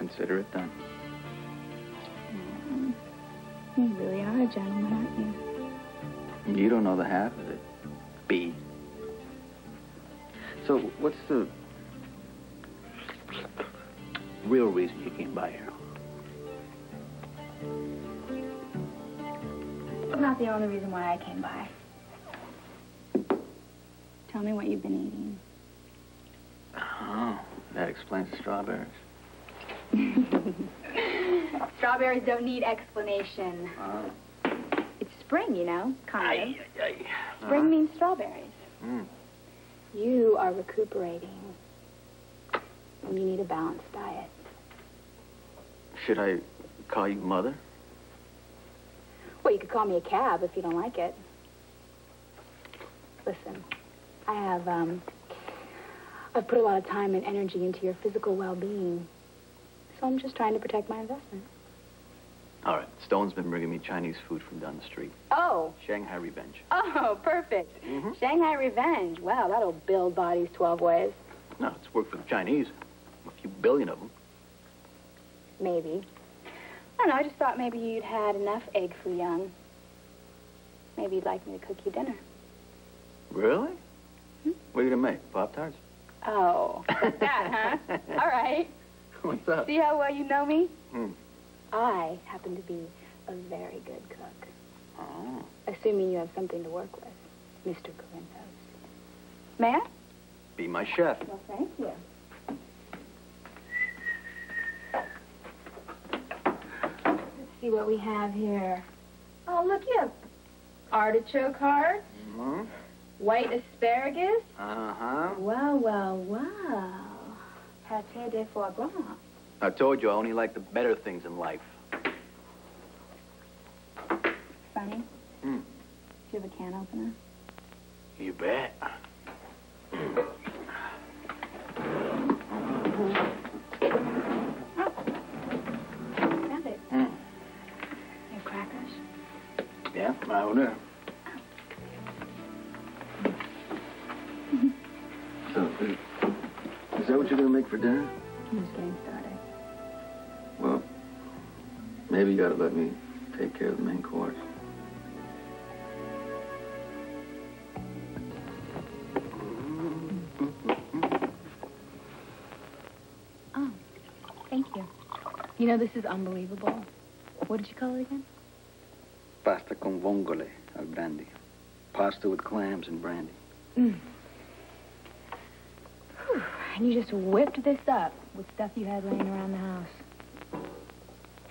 Consider it done. You really are a gentleman, aren't you? You don't know the half of it, B. So, what's the real reason you came by here? Not the only reason why I came by. Tell me what you've been eating. Oh, that explains the strawberries. Strawberries don't need explanation. It's spring, you know, kind of. Spring means strawberries. You are recuperating. And you need a balanced diet. Should I call you Mother? Well, you could call me a cab if you don't like it. Listen, I've put a lot of time and energy into your physical well-being. So I'm just trying to protect my investment. All right. Stone's been bringing me Chinese food from down the street. Oh. Shanghai Revenge. Oh, perfect. Shanghai Revenge. Wow, that'll build bodies 12 ways. No, it's worked for the Chinese. A few billion of them. Maybe. I don't know, I just thought maybe you'd had enough egg foo young. Maybe you'd like me to cook you dinner. Really? What are you gonna make? Pop-Tarts? Oh, like that, huh? All right. What's up? See how well you know me? I happen to be a very good cook. Oh. Assuming you have something to work with, Mr. Corinthos. May I? Be my chef. Well, thank you. Let's see what we have here. Oh, look, you have artichoke hearts, white asparagus. Wow, wow, wow. Pâté de foie gras. I told you I only like the better things in life. Sonny? Do you have a can opener? You bet. Found it. You have crackers? Yeah, my owner. So, is that what you're gonna make for dinner? I'm just getting started. Well, maybe you gotta let me take care of the main course. Oh, thank you. You know, this is unbelievable. What did you call it again? Pasta con vongole al brandy. Pasta with clams and brandy. And you just whipped this up with stuff you had laying around the house.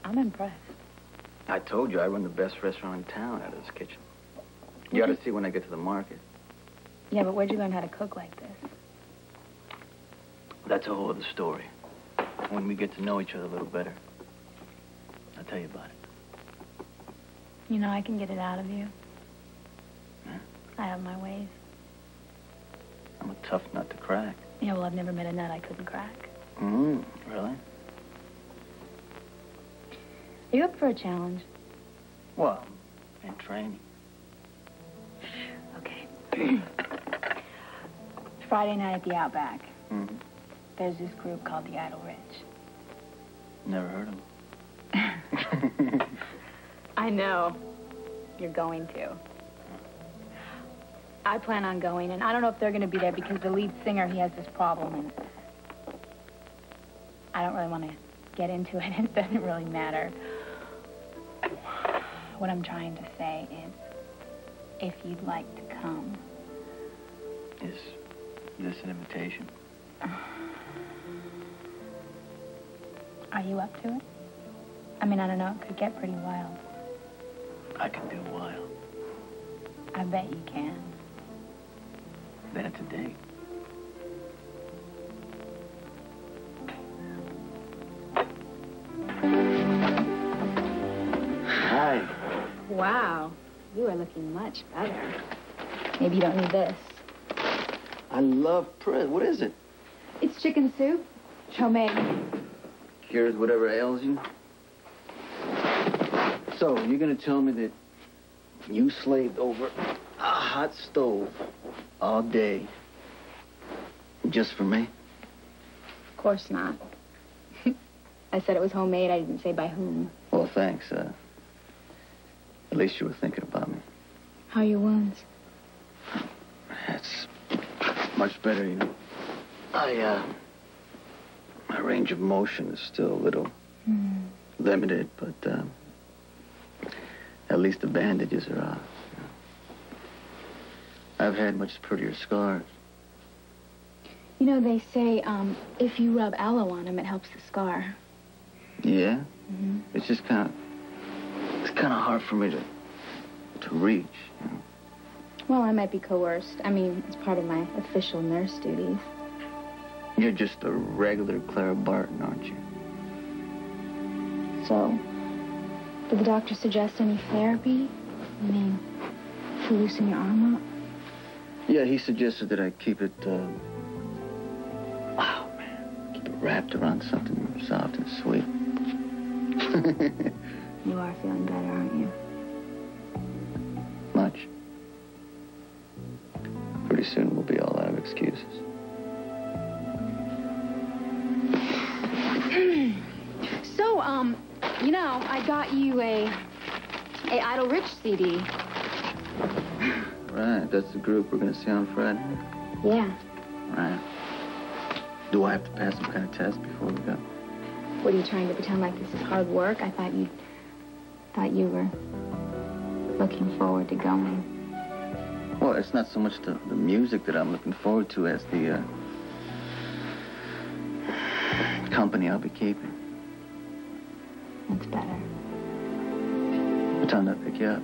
I'm impressed. I told you I run the best restaurant in town out of this kitchen. You ought to see when I get to the market. Yeah, but where'd you learn how to cook like this? That's a whole other story. When we get to know each other a little better, I'll tell you about it. You know, I can get it out of you. Huh? I have my ways. I'm a tough nut to crack. Yeah, well, I've never met a nut I couldn't crack. Really? Are you up for a challenge? Well, in training. Okay. Friday night at the Outback. There's this group called the Idle Rich. Never heard of them. I know. You're going to. I plan on going, and I don't know if they're going to be there because the lead singer, he has this problem, and I don't really want to get into it. It doesn't really matter. What I'm trying to say is, if you'd like to come. Is this an invitation? Are you up to it? I mean, I don't know. It could get pretty wild. I can do wild. I bet you can. Then it's a date. Hi. Wow. You are looking much better. Maybe you don't need this. I love Pris. What is it? It's chicken soup. Chow mein. Cures whatever ails you. So, you're gonna tell me that you slaved over a hot stove all day just for me? Of course not. I said it was homemade. I didn't say by whom. Well, thanks. At least you were thinking about me. How are your wounds? It's much better, you know. My range of motion is still a little limited, but at least the bandages are off. I've had much prettier scars. You know, they say if you rub aloe on them, it helps the scar. Yeah? It's just kind of hard for me to reach, you know. Well, I might be coerced. I mean, it's part of my official nurse duties. You're just a regular Clara Barton, aren't you? So, did the doctor suggest any therapy? I mean, to loosen your arm up? Yeah, he suggested that I keep it, keep it wrapped around something soft and sweet. You are feeling better, aren't you? Much. Pretty soon we'll be all out of excuses. So, you know, I got you a Idle Rich CD. Right, that's the group we're gonna see on Friday? Yeah. Right. Do I have to pass some kind of test before we go? What, are you trying to pretend like this is hard work? I thought you were looking forward to going. Well, it's not so much the music that I'm looking forward to as the company I'll be keeping. That's better. What time did I pick you up?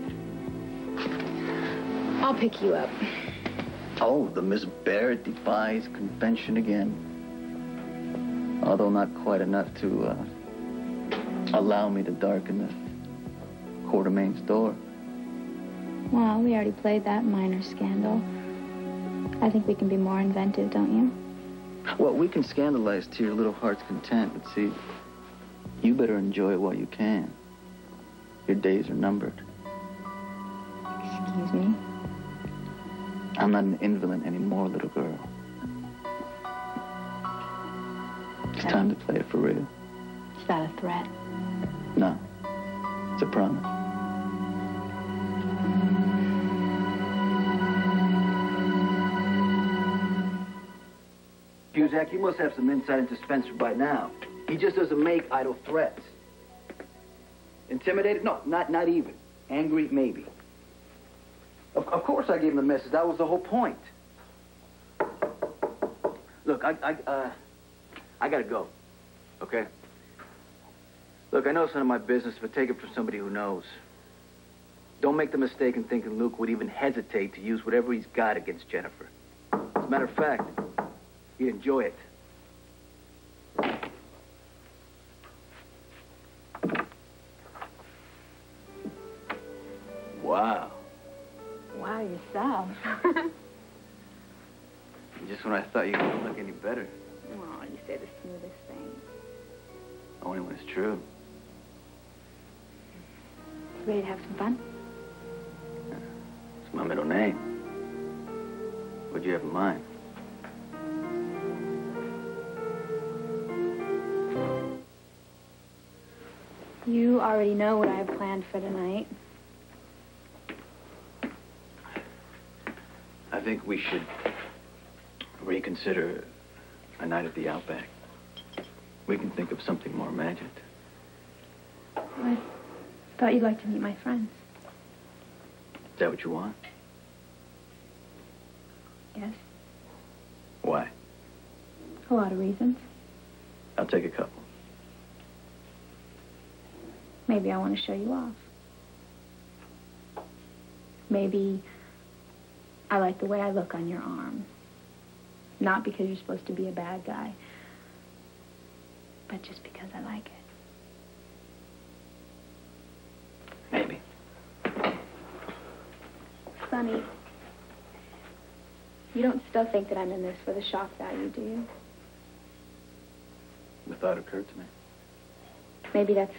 I'll pick you up. Oh, the Miss Barrett defies convention again. Although not quite enough to allow me to darken the Quartermain's door. Well, we already played that minor scandal. I think we can be more inventive, don't you? Well, we can scandalize to your little heart's content, but see, you better enjoy it while you can. Your days are numbered. Excuse me? I'm not an invalid anymore, little girl. It's time to play it for real. Is that a threat? No, it's a promise. Cusack, you must have some insight into Spencer by now. He just doesn't make idle threats. Intimidated? No, not even. Angry? Maybe. Of course I gave him the message. That was the whole point. Look, I gotta go. Okay? Look, I know it's none of my business, but take it from somebody who knows. Don't make the mistake in thinking Luke would even hesitate to use whatever he's got against Jennifer. As a matter of fact, he'd enjoy it. Wow. Wow, yourself. Just when I thought you couldn't look any better. Oh, you say the smoothest thing. Only when it's true. Ready to have some fun? It's my middle name. What'd you have in mind? You already know what I have planned for tonight. I think we should reconsider a night at the Outback. We can think of something more imagined. I thought you'd like to meet my friends. Is that what you want? Yes. Why? A lot of reasons. I'll take a couple. Maybe I want to show you off. Maybe I like the way I look on your arm. Not because you're supposed to be a bad guy, but just because I like it. Maybe. Sonny, you don't still think that I'm in this for the shock value, do you? The thought occurred to me. Maybe that's